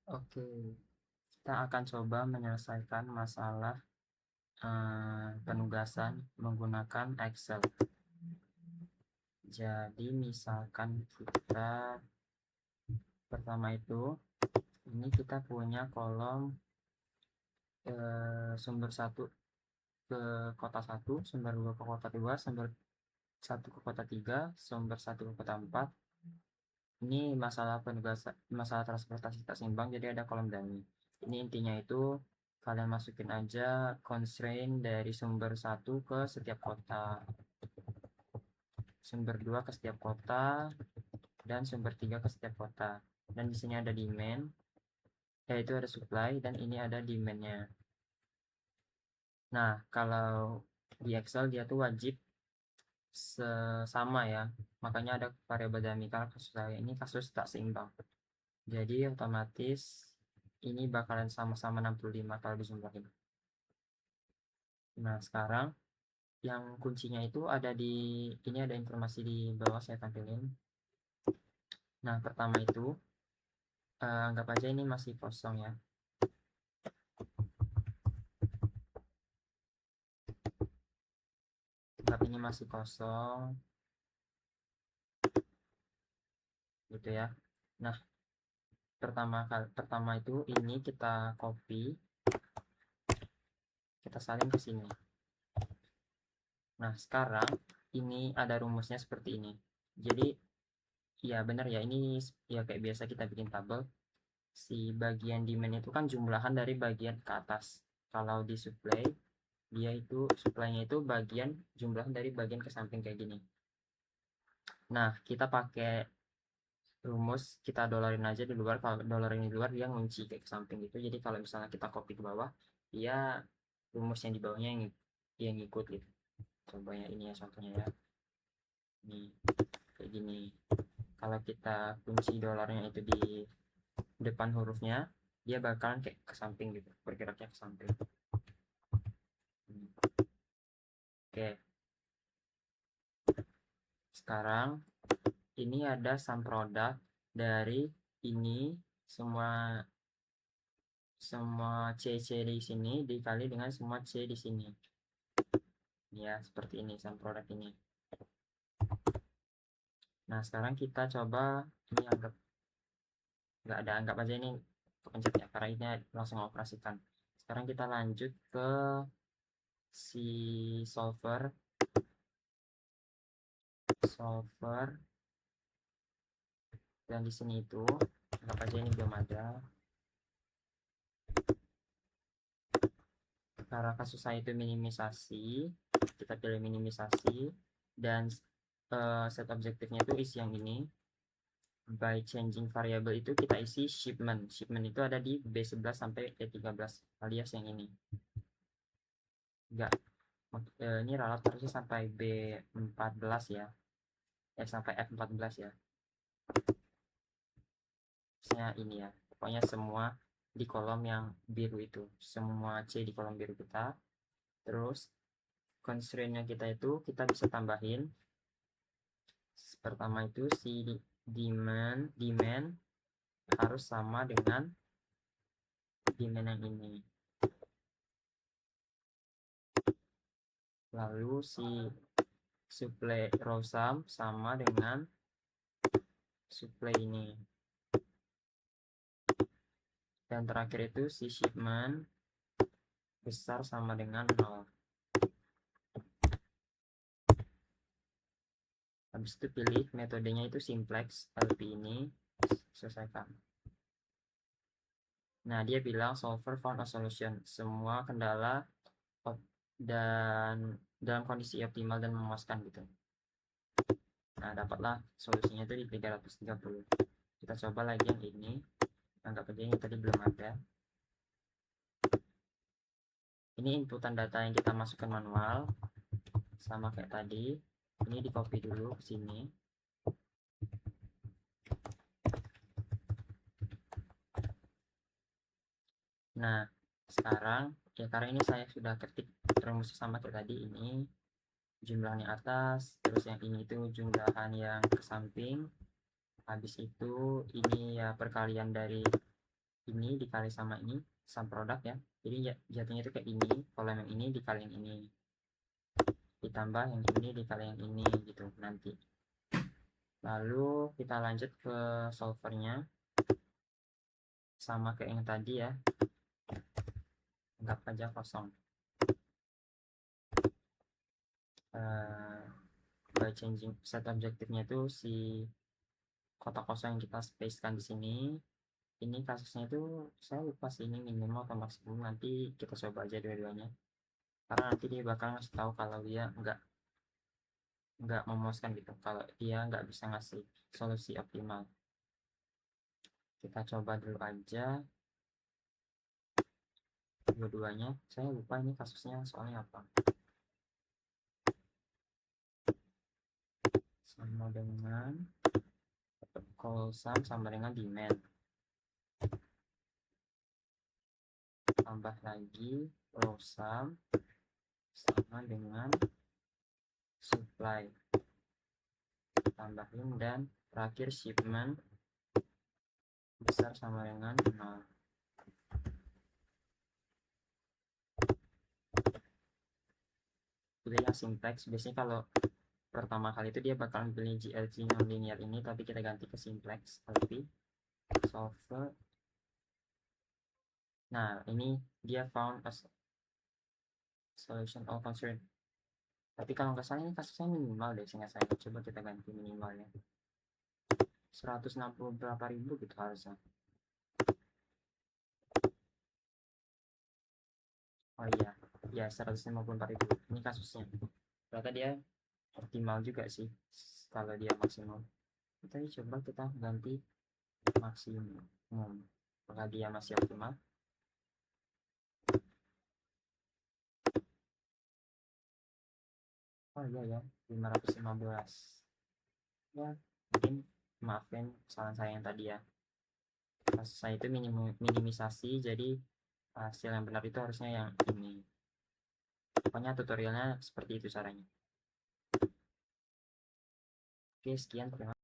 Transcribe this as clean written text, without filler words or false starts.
Oke, kita akan coba menyelesaikan masalah penugasan menggunakan Excel. Jadi misalkan kita pertama itu ini kita punya kolom sumber 1 ke kota 1, sumber 2 ke kota 2, sumber 1 ke kota 3, sumber 1 ke kota 4. Ini masalah penugasan, masalah transportasi tak seimbang, jadi ada kolom dummy. Ini intinya itu kalian masukin aja constraint dari sumber 1 ke setiap kota, sumber 2 ke setiap kota, dan sumber 3 ke setiap kota. Dan di sini ada demand, yaitu ada supply, dan ini ada demandnya. Nah, kalau di Excel dia tuh wajib sama ya, makanya ada variabel dummy. Karena kasus saya ini kasus tak seimbang, jadi otomatis ini bakalan sama-sama 65 kalau dijumlahin. Nah, sekarang yang kuncinya itu ada di ini, ada informasi di bawah saya tampilin. Nah, pertama itu anggap aja ini masih kosong ya. Anggap ini masih kosong gitu ya. Nah, pertama itu ini kita copy, kita salin ke sini. Nah, sekarang ini ada rumusnya seperti ini. Jadi ya benar ya, ini ya kayak biasa kita bikin tabel. Si bagian demand itu kan jumlahan dari bagian ke atas. Kalau di supply, dia itu supply-nya itu bagian jumlahan dari bagian ke samping kayak gini. Nah, kita pakai rumus, kita dolarin aja di luar. Kalau dolarin di luar dia ngunci kayak ke samping gitu. Jadi kalau misalnya kita copy ke bawah, dia rumus yang di bawahnya yang ngikut gitu. Coba ya, ini ya contohnya ya. Ini kayak gini. Kalau kita kunci dolarnya itu di depan hurufnya, dia bakalan kayak ke samping gitu, bergeraknya ke samping. Oke, sekarang ini ada sum product dari ini semua semua C di sini dikali dengan semua C di sini. Ya, seperti ini sum product ini. Nah, sekarang kita coba ini anggap aja ini kepencet ya, karena ini langsung operasikan. Sekarang kita lanjut ke si solver dan di sini itu anggap aja ini belum ada. Karena kasus saya itu minimisasi, kita pilih minimisasi, dan set objektifnya itu isi yang ini. By changing variable itu kita isi shipment. Shipment itu ada di B11 sampai B13 alias yang ini. Enggak, ini ralat harusnya sampai B14 ya. Sampai F14 ya. Misalnya ini ya. Pokoknya semua di kolom yang biru itu. Semua C di kolom biru kita. Terus constraint-nya kita itu kita bisa tambahin. Pertama itu si demand harus sama dengan demand yang ini. Lalu si supply row sum sama dengan supply ini. Dan terakhir itu si shipment besar sama dengan 0. Habis itu pilih metodenya itu simplex LP ini, selesaikan. Nah, dia bilang solver found a solution. Semua kendala dan dalam kondisi optimal dan memuaskan gitu. Nah, dapatlah solusinya itu di 330. Kita coba lagi yang ini. Anggap aja ini tadi belum ada. Ini inputan data yang kita masukkan manual. Sama kayak tadi. Ini di copy dulu ke sini. Nah, sekarang ya karena ini saya sudah ketik rumus sama kayak tadi, ini jumlahnya atas, terus yang ini itu jumlahan yang ke samping, habis itu ini ya perkalian dari ini dikali sama ini, sum produk ya. Jadi jatuhnya itu kayak ini, kalau yang ini dikali yang ini, ditambah yang ini dikali yang ini gitu nanti. Lalu kita lanjut ke solvernya, sama kayak yang tadi ya, anggap aja kosong. By changing set objektifnya itu si kotak kosong yang kita spacekan di sini. Ini kasusnya itu saya lupa sih ini minimal atau maksimum, nanti kita coba aja dua-duanya karena nanti dia bakal ngasih tahu kalau dia nggak memuaskan gitu, kalau dia nggak bisa ngasih solusi optimal. Kita coba dulu aja dua-duanya. Saya lupa ini kasusnya soalnya apa. Sama dengan call sum sama dengan demand, tambah lagi row sum sama dengan supply, tambahin, dan terakhir shipment besar sama dengan 0. Pilih yang simplex. Biasanya kalau pertama kali itu dia bakalan pilih GLG non-linear ini, tapi kita ganti ke simplex LP solver. Nah ini dia found a solution all concerned, tapi kalau nggak salah ini kasusnya minimal deh sehingga saya coba kita ganti minimalnya 160 berapa ribu gitu harusnya. Oh iya ya, 154.000 ini kasusnya. Ternyata dia optimal juga sih kalau dia maksimum. Kita coba kita ganti maksimum, apakah dia masih optimal. Oh iya ya, 515 ya. Mungkin maafin kesalahan saya yang tadi ya, pas saya itu minimisasi, jadi hasil yang benar itu harusnya yang ini. Pokoknya tutorialnya seperti itu caranya. Oke, sekian, terima kasih.